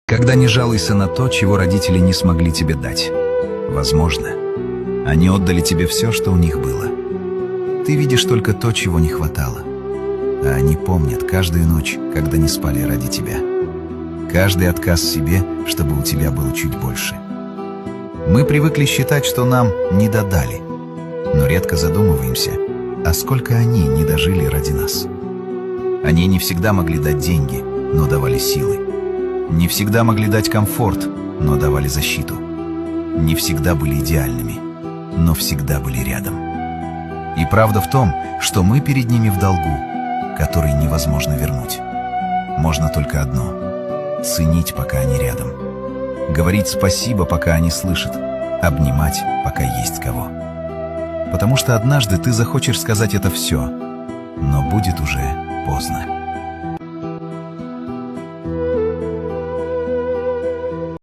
Когда не жалуйся на то, чего родители не смогли тебе дать. Возможно, они отдали тебе все, что у них было. Ты видишь только то, чего не хватало. А они помнят каждую ночь, когда не спали ради тебя. Каждый отказ себе, чтобы у тебя было чуть больше. Мы привыкли считать, что нам не додали, но редко задумываемся, а сколько они не дожили ради нас. Они не всегда могли дать деньги, но давали силы. Не всегда могли дать комфорт, но давали защиту. Не всегда были идеальными, но всегда были рядом. И правда в том, что мы перед ними в долгу, который невозможно вернуть. Можно только одно — ценить, пока они рядом. Говорить спасибо, пока они слышат. Обнимать, пока есть кого. Потому что однажды ты захочешь сказать это все, но будет уже поздно.